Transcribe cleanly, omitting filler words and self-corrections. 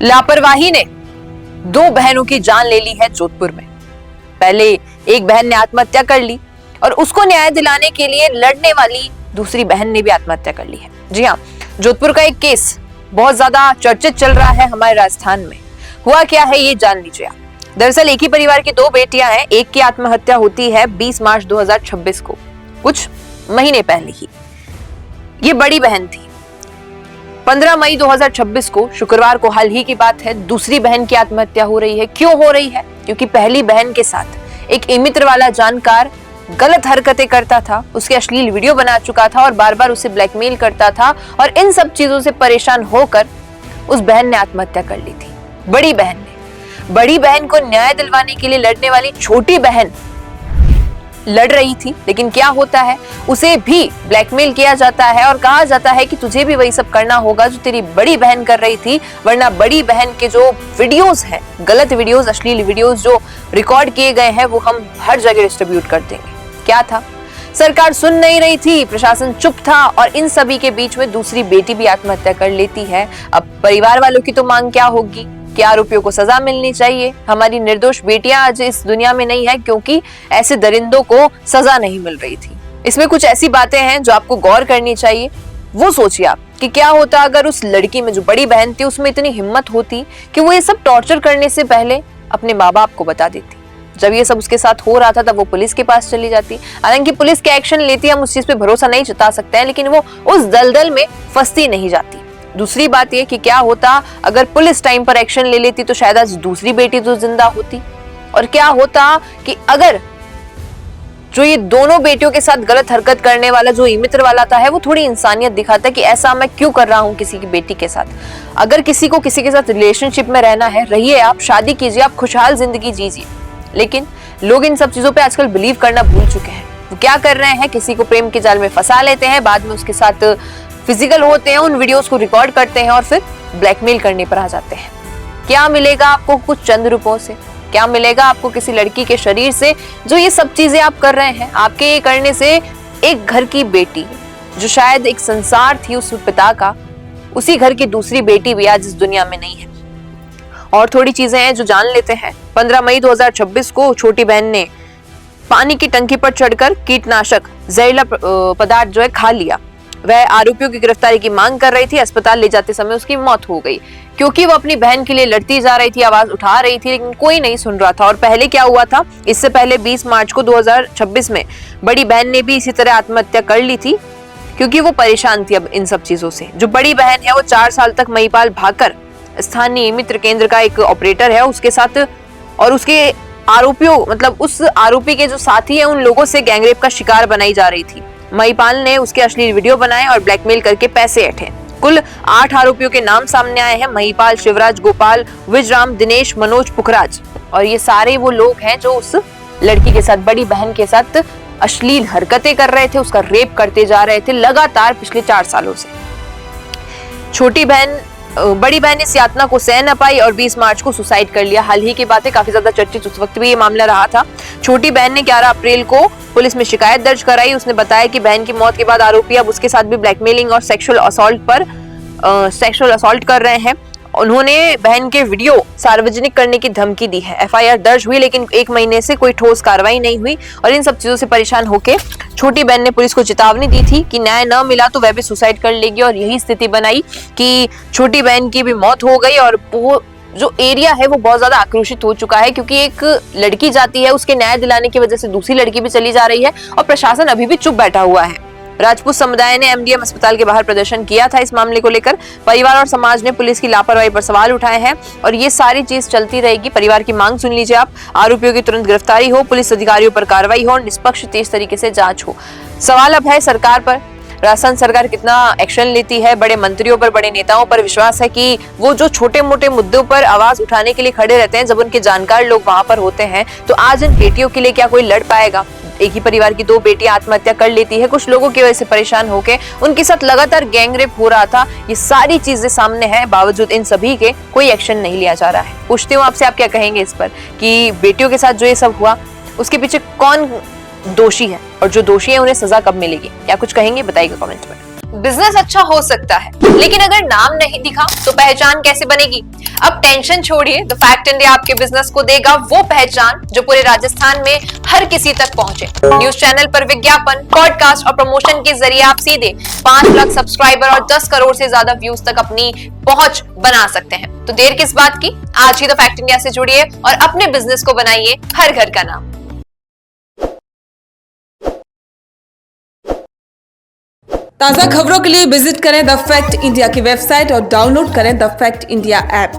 लापरवाही ने दो बहनों की जान ले ली है जोधपुर में। पहले एक बहन ने आत्महत्या कर ली और उसको न्याय दिलाने के लिए लड़ने वाली दूसरी बहन ने भी आत्महत्या कर ली है। जी हाँ, जोधपुर का एक केस बहुत ज्यादा चर्चित चल रहा है हमारे राजस्थान में। हुआ क्या है ये जान लीजिए आप। दरअसल एक ही परिवार की दो बेटियां हैं। एक की आत्महत्या होती है 20 मार्च 2026 को, कुछ महीने पहले ही। ये बड़ी बहन थी। 15 मई 2026 को, शुक्रवार को, हाल ही की बात है, दूसरी बहन की आत्महत्या हो रही है। क्यों हो रही है? क्योंकि पहली बहन के साथ एक मित्र वाला जानकार गलत हरकतें करता था, उसके अश्लील वीडियो बना चुका था और बार बार उसे ब्लैकमेल करता था और इन सब चीजों से परेशान होकर उस बहन ने आत्महत्या कर ली थी। बड़ी बहन ने। बड़ी बहन को न्याय दिलवाने के लिए लड़ने वाली छोटी बहन लड़ रही थी, लेकिन क्या होता है, उसे भी ब्लैकमेल किया जाता है और कहा जाता है कि तुझे भी वही सब करना होगा जो तेरी बड़ी बहन कर रही थी, वरना बड़ी बहन के जो वीडियोस हैं, गलत वीडियोस, अश्लील वीडियोस जो रिकॉर्ड किए गए हैं, वो हम हर जगह डिस्ट्रीब्यूट कर देंगे। क्या था? सरकार सुन नहीं रही थी, प्रशासन चुप था और इन सभी के बीच में दूसरी बेटी भी आत्महत्या कर लेती है। अब परिवार वालों की तो मांग क्या होगी कि आरोपियों को सजा मिलनी चाहिए। हमारी निर्दोष बेटियां आज इस दुनिया में नहीं है क्योंकि ऐसे दरिंदों को सजा नहीं मिल रही थी। इसमें कुछ ऐसी बातें हैं जो आपको गौर करनी चाहिए। वो सोचिए आप कि क्या होता अगर उस लड़की में, जो बड़ी बहन थी, उसमें इतनी हिम्मत होती कि वो ये सब टॉर्चर करने से पहले अपने माँ बाप को बता देती। जब ये सब उसके साथ हो रहा था तब वो पुलिस के पास चली जाती। हालांकि पुलिस क्या एक्शन लेती है हम उस चीज पे भरोसा नहीं जता सकते हैं, लेकिन वो उस दलदल में फंसती नहीं जाती। दूसरी बात ये कि क्या होता अगर पुलिस टाइम पर एक्शन ले लेती तो शायद आज दूसरी बेटी तो जिंदा होती। और क्या होता कि अगर जो ये दोनों बेटियों के साथ गलत हरकत करने वाला जो मित्र वाला था है, वो थोड़ी इंसानियत दिखाता कि ऐसा मैं क्यों कर रहा हूं किसी की बेटी के साथ। अगर किसी को किसी के साथ रिलेशनशिप में रहना है, रहिए आप, शादी कीजिए, आप खुशहाल जिंदगी जीजिए। लेकिन लोग इन सब चीजों पे आजकल बिलीव करना भूल चुके हैं। वो क्या कर रहे हैं, किसी को प्रेम के जाल में फंसा लेते हैं, बाद में उसके साथ फिजिकल होते हैं, उन वीडियोस को रिकॉर्ड करते हैं और फिर ब्लैकमेल करने पर आ जाते हैं। क्या मिलेगा आपको कुछ चंद रुपयों से? क्या मिलेगा आपको किसी लड़की के शरीर से? जो ये सब चीजें आप कर रहे हैं, आपके ये करने से एक घर की बेटी, जो शायद एक संसार थी उस पिता का, उसी घर की दूसरी बेटी भी आज इस दुनिया में नहीं है। और थोड़ी चीजें हैं जो जान लेते हैं। 15 मई 2026 को छोटी बहन ने पानी की टंकी पर चढ़कर कीटनाशक जहरीला पदार्थ जो है खा लिया। वह आरोपियों की गिरफ्तारी की मांग कर रही थी। अस्पताल ले जाते समय उसकी मौत हो गई क्योंकि वो अपनी बहन के लिए लड़ती जा रही थी, आवाज उठा रही थी, लेकिन कोई नहीं सुन रहा था। और पहले क्या हुआ था, इससे पहले 20 मार्च को 2026 में बड़ी बहन ने भी इसी तरह आत्महत्या कर ली थी क्योंकि वो परेशान थी अब इन सब चीजों से। जो बड़ी बहन है वो 4 साल तक महिपाल भाकर स्थानीय मित्र केंद्र का एक ऑपरेटर है, उसके साथ और उसके आरोपियों, मतलब उस आरोपी के जो साथी है, उन लोगों से गैंगरेप का शिकार बनाई जा रही थी। महिपाल ने उसके अश्लील वीडियो बनाए और ब्लैकमेल करके पैसे ऐंठे। कुल 8 आरोपियों के नाम सामने आए हैं। महिपाल, शिवराज, गोपाल, विजराम, दिनेश, मनोज, पुखराज। और ये सारे वो लोग हैं जो उस लड़की के साथ, बड़ी बहन के साथ अश्लील हरकतें कर रहे थे, उसका रेप करते जा रहे थे लगातार पिछले 4 सालों से। बड़ी बहन इस यातना को सह न पाई और 20 मार्च को सुसाइड कर लिया। हाल ही की बात है, काफी ज्यादा चर्चित उस वक्त भी ये मामला रहा था। छोटी बहन ने 11 अप्रैल को पुलिस में शिकायत दर्ज कराई। उसने बताया कि बहन की मौत के बाद आरोपी अब उसके साथ भी ब्लैकमेलिंग और सेक्सुअल असॉल्ट कर रहे हैं। उन्होंने बहन के वीडियो सार्वजनिक करने की धमकी दी है। एफआईआर दर्ज हुई, लेकिन 1 महीने से कोई ठोस कार्रवाई नहीं हुई और इन सब चीजों से परेशान होकर छोटी बहन ने पुलिस को चेतावनी दी थी कि न्याय न मिला तो वह भी सुसाइड कर लेगी। और यही स्थिति बनाई कि छोटी बहन की भी मौत हो गई और वो जो एरिया है वो बहुत ज्यादा आक्रोशित हो चुका है क्योंकि एक लड़की जाती है, उसके न्याय दिलाने की वजह से दूसरी लड़की भी चली जा रही है और प्रशासन अभी भी चुप बैठा हुआ है। राजपूत समुदाय ने एमडीएम अस्पताल के बाहर प्रदर्शन किया था इस मामले को लेकर। परिवार और समाज ने पुलिस की लापरवाही पर सवाल उठाए हैं और ये सारी चीज चलती रहेगी। परिवार की मांग सुन लीजिए आप, आरोपियों की तुरंत गिरफ्तारी हो, पुलिस अधिकारियों पर कार्रवाई हो, निष्पक्ष तेज तरीके से जांच हो। सवाल अब है सरकार पर, राजस्थान सरकार कितना एक्शन लेती है। बड़े मंत्रियों पर, बड़े नेताओं पर विश्वास है कि वो जो छोटे मोटे मुद्दों पर आवाज उठाने के लिए खड़े रहते हैं, जब उनके जानकार लोग वहां पर होते हैं, तो आज इन बेटियों के लिए क्या कोई लड़ पाएगा? एक ही परिवार की 2 बेटियां आत्महत्या कर लेती है कुछ लोगों की वजह से परेशान होके, उनके साथ लगातार गैंगरेप हो रहा था। ये सारी चीजें सामने हैं, बावजूद इन सभी के कोई एक्शन नहीं लिया जा रहा है। पूछती हूँ आपसे, आप क्या कहेंगे इस पर कि बेटियों के साथ जो ये सब हुआ उसके पीछे कौन दोषी है और जो दोषी है उन्हें सजा कब मिलेगी? क्या कुछ कहेंगे? बताइएगा कमेंट में। बिजनेस अच्छा हो सकता है, लेकिन अगर नाम नहीं दिखा तो पहचान कैसे बनेगी? अब टेंशन छोड़िए, द फैक्ट इंडिया आपके बिजनेस को देगा वो पहचान जो पूरे राजस्थान में हर किसी तक पहुंचे। न्यूज चैनल पर विज्ञापन, पॉडकास्ट और प्रमोशन के जरिए आप सीधे 5 लाख सब्सक्राइबर और 10 करोड़ से ज्यादा व्यूज तक अपनी पहुंच बना सकते हैं। तो देर किस बात की, आज ही द फैक्ट इंडिया से जुड़िए और अपने बिजनेस को बनाइए हर घर का नाम। ताज़ा खबरों के लिए विजिट करें द फैक्ट इंडिया की वेबसाइट और डाउनलोड करें द फैक्ट इंडिया ऐप।